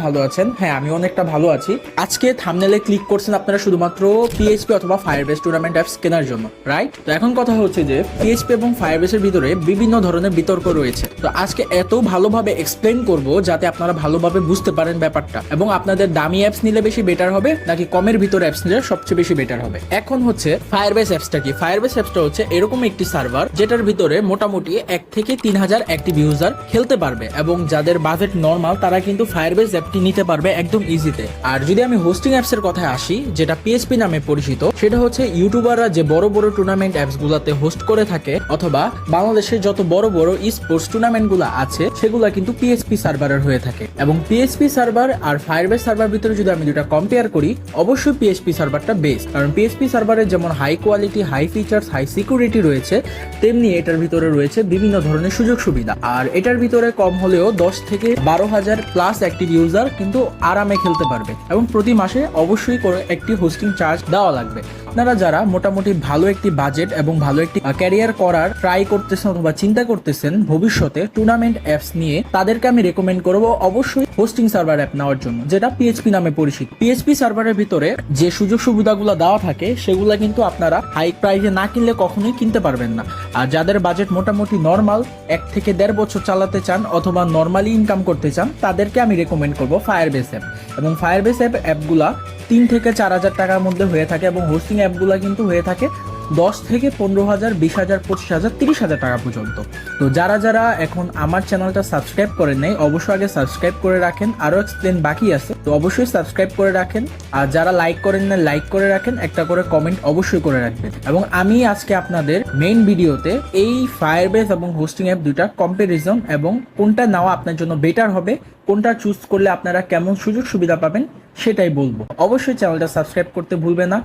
ভালো আছেন। হ্যাঁ, আমি অনেকটা ভালো আছি। আজকে থাম্বনেলে ক্লিক করছেন আপনারা শুধুমাত্র পিএইচপি অথবা ফায়ারবেস টুর্নামেন্ট অ্যাপস কেনার জন্য, রাইট? তো এখন কথা হচ্ছে যে পিএইচপি এবং ফায়ারবেসের ভিতরে বিভিন্ন ধরনের বিতর্ক রয়েছে। তো আজকে এত ভালোভাবে এক্সপ্লেন করব যাতে আপনারা ভালোভাবে বুঝতে পারেন ব্যাপারটা, এবং আপনাদের দামি অ্যাপস নিলে বেশি বেটার হবে নাকি কমের ভিতরে অ্যাপস নিলে সবচেয়ে বেশি বেটার হবে। এখন হচ্ছে ফায়ারবেস অ্যাপসটা কি? ফায়ারবেস অ্যাপসটা হচ্ছে এরকম একটি সার্ভার যেটার ভিতরে মোটামুটি 1 থেকে 3000 অ্যাক্টিভ ইউজার খেলতে পারবে, এবং যাদের বাজেট নর্মাল তারা কিন্তু ফায়ারবেস অ্যাপটি নিতে পারবে একদম ইজিতে। আর যদি আমি হোস্টিং অ্যাপস এর কথায় আসি, যেটা পিএসপি নামে পরিচিত, সেটা হচ্ছে ইউটিউবাররা যে বড় বড় টুর্নামেন্ট অ্যাপস গুলাতে হোস্ট করে থাকে, অথবা বাংলাদেশের যত বড় বড় ই স্পোর্টস টুর্নামেন্ট গুলো আছে সেগুলা কিন্তু পিএসপি সার্ভারের হয়ে থাকে। এবং পিএসপি সার্ভার আর ফায়ারবেস সার্ভার ভিতরে যদি আমি দুটা কম্পেয়ার করি, অবশ্যই পিএসপি সার্ভারটা বেস্ট, কারণ পিএসপি সার্ভারে যেমন high quality, high features, high security রয়েছে, তেমনি এটার ভিতরে রয়েছে বিভিন্ন ধরনের সুযোগ সুবিধা। আর এটার ভিতরে কম হলেও 10 থেকে 12,000 প্লাস অ্যাক্টিভ ইউজার কিন্তু আরামে খেলতে পারবে, এবং প্রতি মাসে অবশ্যই করে একটি হোস্টিং চার্জ দেওয়া লাগবে। আপনারা যারা মোটামুটি ভালো একটি বাজেট এবং ভালো একটি ক্যারিয়ার করার ট্রাই করতেছেন অথবা চিন্তা করতেছেন ভবিষ্যতে টুর্নামেন্ট অ্যাপস নিয়ে, তাদেরকে আমি রেকমেন্ড করব অবশ্যই হোস্টিং সার্ভার অ্যাপ নেওয়ার জন্য, যেটা পিএইচপি নামে পরিচিত। পিএইচপি সার্ভারের ভিতরে যে সুযোগ সুবিধাগুলো দেওয়া থাকে সেগুলো কিন্তু আপনারা হাই প্রাইসে না কিনলে কখনোই কিনতে পারবেন না। আর যাদের বাজেট মোটামুটি নর্মাল, 1 থেকে 1.5 বছর চালাতে চান অথবা নর্মালি ইনকাম করতে চান, তাদেরকে আমি রেকমেন্ড করব ফায়ারবেস অ্যাপ। এবং ফায়ারবেস অ্যাপগুলা 3 থেকে 4,000 টাকার মধ্যে হয়ে থাকে, এবং হোস্টিং অ্যাপগুলা কিন্তু হয়ে থাকে 10 থেকে 15,000, 20,000, 25,000, 30,000 টাকা পর্যন্ত। তো যারা যারা এখন আমার চ্যানেলটা সাবস্ক্রাইব করেন নাই, অবশ্যই আগে সাবস্ক্রাইব করে রাখেন। আরো এক্সপ্লেন বাকি আছে, তো অবশ্যই সাবস্ক্রাইব করে রাখেন। আর যারা লাইক করেন না, লাইক করে রাখেন, একটা করে কমেন্ট অবশ্যই করে রাখবেন। এবং আমি আজকে আপনাদের মেইন ভিডিওতে এই ফায়ারবেস এবং হোস্টিং অ্যাপ দুইটা কম্পারিজন এবং কোনটা নেওয়া আপনার জন্য বেটার হবে, কোনটা চুজ করলে আপনারা কেমন সুযোগ সুবিধা পাবেন সেটাই বলবো। অবশ্যই চ্যানেলটা সাবস্ক্রাইব করতে ভুলবে না।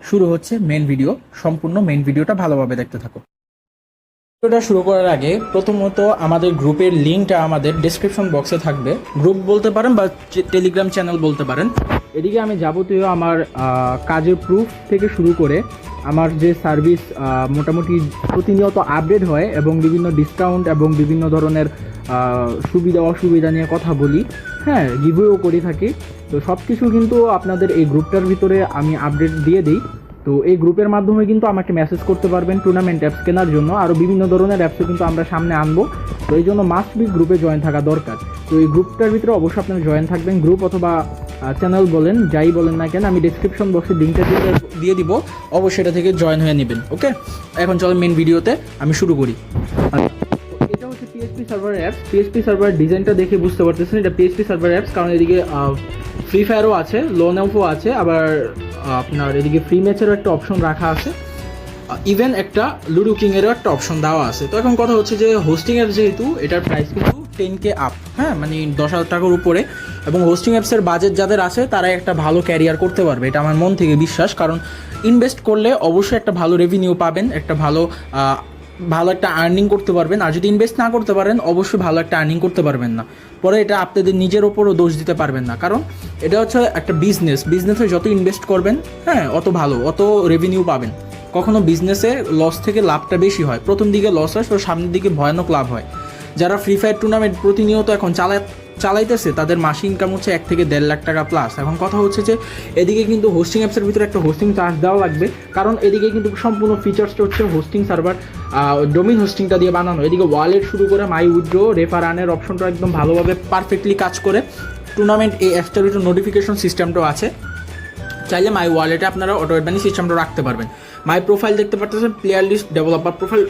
শুরু হচ্ছে মেইন ভিডিও। সম্পূর্ণ মেইন ভিডিওটা ভালোভাবে দেখতে থাকো। ভিডিওটা শুরু করার আগে প্রথমত আমাদের গ্রুপের লিঙ্কটা আমাদের ডেসক্রিপশন বক্সে থাকবে। গ্রুপ বলতে পারেন বা টেলিগ্রাম চ্যানেল বলতে পারেন। এদিকে আমি যাবতীয় আমার কাজের প্রুফ থেকে শুরু করে আমার যে সার্ভিস মোটামুটি প্রতিনিয়ত আপডেট হয়, এবং বিভিন্ন ডিসকাউন্ট এবং বিভিন্ন ধরনের সুবিধা অসুবিধা নিয়ে কথা বলি, হ্যাঁ, রিভিউ করে থাকি। তো সব কিছু কিন্তু আপনাদের এই গ্রুপটার ভিতরে আমি আপডেট দিয়ে দিই। তো এই গ্রুপের মাধ্যমে কিন্তু আমাকে মেসেজ করতে পারবেন টুর্নামেন্ট অ্যাপস কেনার জন্য। আরও বিভিন্ন ধরনের অ্যাপসও কিন্তু আমরা সামনে আনবো, তো এই জন্য মাস্ট বি গ্রুপে জয়েন থাকা দরকার। তো এই গ্রুপটার ভিতরে অবশ্যই আপনারা জয়েন থাকবেন। গ্রুপ অথবা চ্যানেল বলেন, যাই বলেন না কেন, আমি ডিসক্রিপশন বক্সে লিঙ্কটা দিয়ে দিব, অবশ্যই এটা থেকে জয়েন হয়ে নেবেন। ওকে, এখন চলো মেন ভিডিওতে আমি শুরু করি। এটা হচ্ছে PHP server apps. PHP server ডিজাইনটা দেখে বুঝতে পারতেছেন এটা পিএইচপি সার্ভার অ্যাপস, কারণ এদিকে ফ্রি ফায়ারও আছে, লোন অফও আছে, আবার আপনার এদিকে ফ্রি ম্যাচেরও একটা অপশন রাখা আছে, ইভেন একটা লুডো কিংয়েরও একটা অপশন দেওয়া আছে। তো এখন কথা হচ্ছে যে হোস্টিং অ্যাপ যেহেতু এটার প্রাইস কিন্তু 10K আপ, হ্যাঁ, মানে 10,000 টাকার উপরে, এবং হোস্টিং অ্যাপসের বাজেট যাদের আছে তারা একটা ভালো ক্যারিয়ার করতে পারবে, এটা আমার মন থেকে বিশ্বাস। কারণ ইনভেস্ট করলে অবশ্যই একটা ভালো রেভিনিউ পাবেন, একটা ভালো একটা আর্নিং করতে পারবেন। আর যদি ইনভেস্ট না করতে পারেন, অবশ্যই ভালো একটা আর্নিং করতে পারবেন না, পরে এটা আপনাদের নিজের ওপরও দোষ দিতে পারবেন না। কারণ এটা হচ্ছে একটা বিজনেসে যত ইনভেস্ট করবেন, হ্যাঁ, অত রেভিনিউ পাবেন। কখনো বিজনেসে লস থেকে লাভটা বেশি হয়, প্রথম দিকে লস হয়, সামনের দিকে ভয়ানক লাভ হয়। যারা ফ্রি ফায়ার টুর্নামেন্ট প্রতিনিয়ত এখন চালাইতেছে তাদের মাসিক ইনকাম হচ্ছে 1 থেকে 1.5 লাখ টাকা প্লাস। এখন কথা হচ্ছে যে এদিকে কিন্তু হোস্টিং অ্যাপসের ভিতরে একটা হোস্টিং চার্জ দেওয়া লাগবে, কারণ এদিকে কিন্তু সম্পূর্ণ ফিচার্সটা হচ্ছে হোস্টিং সার্ভার ডোমেইন হোস্টিংটা দিয়ে বানানো। এদিকে ওয়ালেট শুরু করে মাই উইথড্র, রেফার আর্নের অপশনটা একদম ভালোভাবে পারফেক্টলি কাজ করে। টুর্নামেন্ট এই অ্যাপসটার ভিতরে নোটিফিকেশন সিস্টেমটাও আছে, চাইলে মাই ওয়ালেটে আপনারা অটো অ্যাডভানি সিস্টেমটা রাখতে পারবেন। মাই প্রোফাইল দেখতে পারতেছেন, player list, developer profile,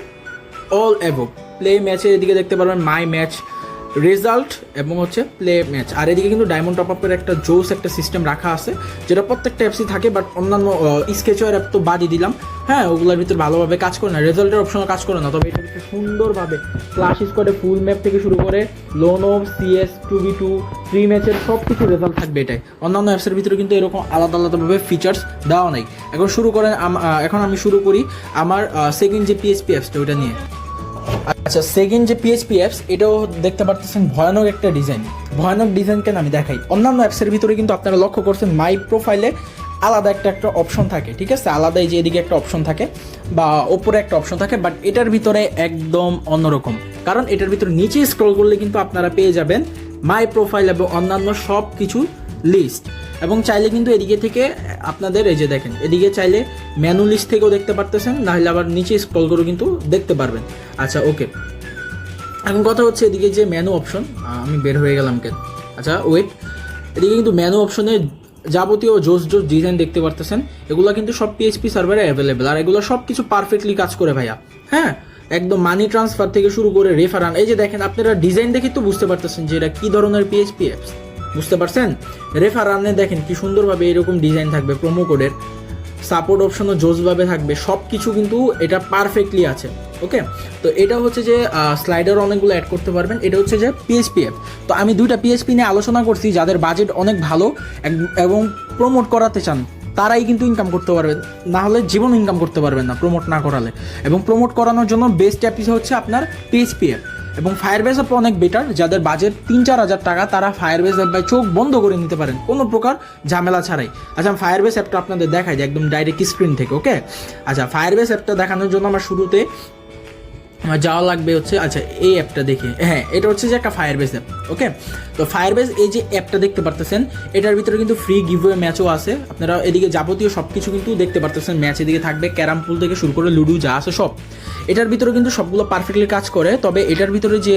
all অ্যাভো। প্লে ম্যাচের এদিকে দেখতে পারবেন মাই ম্যাচ, রেজাল্ট এবং হচ্ছে প্লে ম্যাচ। আর এদিকে কিন্তু ডায়মন্ড টপ আপের একটা জোস একটা সিস্টেম রাখা আছে, যেটা প্রত্যেকটা অ্যাপসই থাকে, বাট অন্যান্য স্কেচওয়ার অ্যাপ তো বাদই দিলাম, হ্যাঁ, ওগুলোর ভিতরে ভালোভাবে কাজ করে না, রেজাল্টের অপশনও কাজ করে না। তবে এটা হচ্ছে সুন্দরভাবে ক্লাস স্কোয়াডে ফুল ম্যাপ থেকে শুরু করে loan of, CS 2v2, free ম্যাচের সব কিছু রেজাল্ট থাকবে এটাই। অন্যান্য অ্যাপসের ভিতরে কিন্তু এরকম আলাদা আলাদাভাবে ফিচার্স দেওয়া নাই। এখন আমি শুরু করি আমার সেকেন্ড যে পিএইচপি অ্যাপসটা ওইটা নিয়ে। আচ্ছা, সেকেন্ড যে পিএইচপি অ্যাপস, এটাও দেখতে পারতেছেন ভয়ানক একটা ডিজাইন। ভয়ানক ডিজাইন কেন আমি দেখাই। অন্যান্য অ্যাপসের ভিতরে কিন্তু আপনারা লক্ষ্য করছেন মাই প্রোফাইলে আলাদা একটা অপশন থাকে, ঠিক আছে, আলাদা এই যে এদিকে একটা অপশন থাকে বা ওপরে একটা অপশন থাকে, বাট এটার ভিতরে একদম অন্যরকম। কারণ এটার ভিতরে নিচে স্ক্রল করলে কিন্তু আপনারা পেয়ে যাবেন মাই প্রোফাইল এবং অন্যান্য সব কিছু লিস্ট। এবং চাইলে কিন্তু এদিকে থেকে আপনাদের এই যে দেখেন, এদিকে চাইলে মেনু লিস্ট থেকেও দেখতে পারতেছেন, নাহলে আবার নিচে স্ক্রল করে কিন্তু দেখতে পারবেন। আচ্ছা ওকে, এখন কথা হচ্ছে এদিকে যে মেনু অপশন, আমি বের হয়ে গেলাম কেন, আচ্ছা ওয়েট, এদিকে কিন্তু মেনু অপশনে যাবতীয় জোস ডিজাইন দেখতে পারতেছেন, এগুলো কিন্তু সব পিএইচপি সার্ভারে অ্যাভেলেবেল, আর এগুলো সব কিছু পারফেক্টলি কাজ করে ভাইয়া। হ্যাঁ, একদম মানি ট্রান্সফার থেকে শুরু করে রেফারান, এই যে দেখেন আপনারা ডিজাইন দেখে তো বুঝতে পারতেছেন যে এটা কি ধরনের পিএইচপি অ্যাপস, বুঝতে পারছেন? রেফারানে দেখেন কি সুন্দরভাবে এরকম ডিজাইন থাকবে, প্রোমো কোডের সাপোর্ট অপশনও জোসভাবে থাকবে, সব কিছু কিন্তু এটা পারফেক্টলি আছে। ওকে, তো এটা হচ্ছে যে স্লাইডার অনেকগুলো অ্যাড করতে পারবেন, এটা হচ্ছে যে পিএইচপি অ্যাপ। তো আমি দুইটা পিএইচপি নিয়ে আলোচনা করছি, যাদের বাজেট অনেক ভালো এবং প্রমোট করাতে চান তারাই কিন্তু ইনকাম করতে পারবেন, না হলে জীবন ইনকাম করতে পারবেন না প্রমোট না করালে। এবং প্রমোট করানোর জন্য বেস্ট অ্যাপ হচ্ছে আপনার পিএইচপি অ্যাপ। এবং ফায়ারবেস অ্যাপ অনেক বেটার, যাদের বাজেট 3-4 হাজার টাকা তারা ফায়ারবেস অ্যাপ বাই চোখ বন্ধ করে নিতে পারেন কোনো প্রকার ঝামেলা ছাড়াই। আচ্ছা, ফায়ারবেস অ্যাপটা আপনাদের দেখাই যায় একদম ডাইরেক্ট স্ক্রিন থেকে। ওকে, আচ্ছা ফায়ারবেস অ্যাপটা দেখানোর জন্য আমার শুরুতে আমার যাওয়া লাগবে হচ্ছে, আচ্ছা এই অ্যাপটা দেখি, হ্যাঁ এটা হচ্ছে যে একটা ফায়ারবেস অ্যাপ। ওকে, তো ফায়ারবেস এই যে অ্যাপটা দেখতে পারতেছেন, এটার ভিতরে কিন্তু ফ্রি গিভওয়ে ম্যাচও আছে, আপনারা এদিকে যাবতীয় সব কিছু কিন্তু দেখতে পারতেছেন, ম্যাচ এদিকে থাকবে, ক্যারাম পুল থেকে শুরু করে লুডো যা আছে সব এটার ভিতরে কিন্তু সবগুলো পারফেক্টলি কাজ করে। তবে এটার ভিতরে যে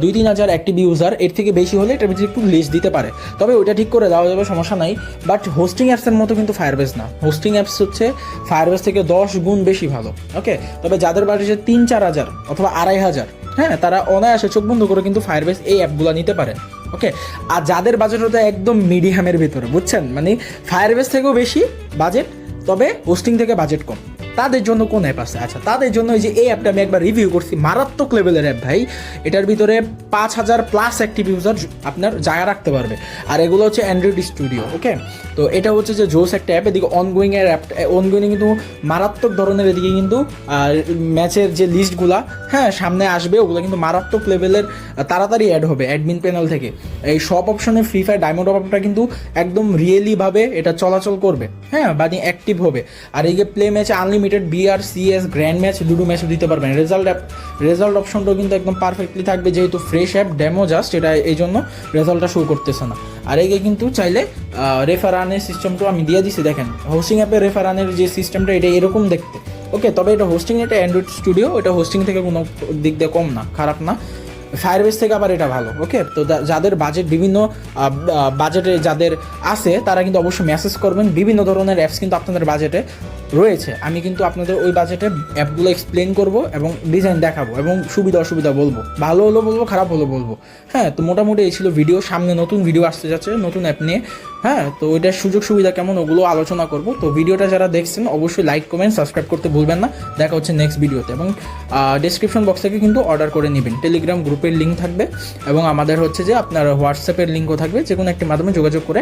2-3 হাজার অ্যাক্টিভ ইউজার, এর থেকে বেশি হলে এটার ভিতরে একটু লিস্ট দিতে পারে, তবে ওইটা ঠিক করে দেওয়া যাবে, সমস্যা নাই। বাট হোস্টিং অ্যাপসের মতো কিন্তু ফায়ারবেস না, হোস্টিং অ্যাপস হচ্ছে ফায়ারবেস থেকে 10 গুণ বেশি ভালো। ওকে, তবে যাদের বাজেট 3-4 হাজার অথবা 2,500, হ্যাঁ তারা অনায়াসে চোখ বন্ধ করে কিন্তু ফায়ারবেস এই অ্যাপগুলো নিতে পারেন। ওকে, আর যাদের বাজেট হতে একদম মিডিয়ামের ভিতরে, বুঝছেন, মানে ফায়ারবেস থেকেও বেশি বাজেট তবে হোস্টিং থেকে বাজেট কম, তাদের জন্য কোন অ্যাপ আছে? আচ্ছা, তাদের জন্য এই যে এই অ্যাপটা আমি একবার রিভিউ করছি, মারাত্মক লেভেলের অ্যাপ ভাই। এটার ভিতরে 5,000 প্লাস অ্যাক্টিভ ইউজার আপনার জায়গা রাখতে পারবে, আর এগুলো হচ্ছে অ্যান্ড্রয়েড স্টুডিও। ওকে, তো এটা হচ্ছে যে জোস একটা অ্যাপ। এদিকে অনগোয়িং এর অ্যাপ, অনগোয়িং কিন্তু মারাত্মক ধরনের, এদিকে কিন্তু ম্যাচের যে লিস্টগুলা হ্যাঁ সামনে আসবে, ওগুলো কিন্তু মারাত্মক লেভেলের তাড়াতাড়ি অ্যাড হবে অ্যাডমিন প্যানেল থেকে। এই সব অপশনে ফ্রি ফায়ার ডায়মন্ড অপটা কিন্তু একদম রিয়েলিভাবে এটা চলাচল করবে, হ্যাঁ মানে অ্যাক্টিভ হবে। আর এই যে প্লে ম্যাচে unlimited BR, CS, grand match, Ludo ম্যাচও দিতে পারবেন। রেজাল্ট অপশনটাও কিন্তু একদম পারফেক্টলি থাকবে, যেহেতু ফ্রেশ অ্যাপ, ডেমো জাস্ট, এটা এই জন্য রেজাল্টটা শো করতেছে না। আর এই কিন্তু চাইলে রেফারানের সিস্টেমটাও আমি দিয়ে দিছি, দেখেন হোস্টিং অ্যাপের রেফারানের যে সিস্টেমটা এটা এরকম দেখতে। ওকে, তবে এটা হোস্টিং, এটা অ্যান্ড্রয়েড স্টুডিও, এটা হোস্টিং থেকে কোনো দিক দিয়ে কম না, খারাপ না, ফায়ারবেস থেকে আবার এটা ভালো। ওকে, তো যাদের বাজেট বিভিন্ন বাজেটে যাদের আছে তারা কিন্তু অবশ্যই মেসেজ করবেন, বিভিন্ন ধরনের অ্যাপস কিন্তু আপনাদের বাজেটে রয়েছে, আমি কিন্তু আপনাদের ওই বাজেটে অ্যাপগুলো এক্সপ্লেন করব এবং ডিজাইন দেখাবো এবং সুবিধা অসুবিধা বলবো, ভালো হলো বলবো, খারাপ হলো বলবো। হ্যাঁ, তো মোটামুটি এই ছিল ভিডিও, সামনে নতুন ভিডিও আসতে যাচ্ছে নতুন অ্যাপ নিয়ে। হ্যাঁ, তো ওইটার সুযোগ সুবিধা কেমন ওগুলো আলোচনা করব। তো ভিডিওটা যারা দেখছেন অবশ্যই লাইক, কমেন্ট, সাবস্ক্রাইব করতে ভুলবেন না। দেখা হচ্ছে নেক্সট ভিডিওতে, এবং ডেসক্রিপশন বক্স থেকে কিন্তু অর্ডার করে নেবেন, টেলিগ্রাম গ্রুপের লিঙ্ক থাকবে এবং আমাদের হচ্ছে যে আপনার হোয়াটসঅ্যাপের লিঙ্কও থাকবে, যে কোনো একটি মাধ্যমে যোগাযোগ করে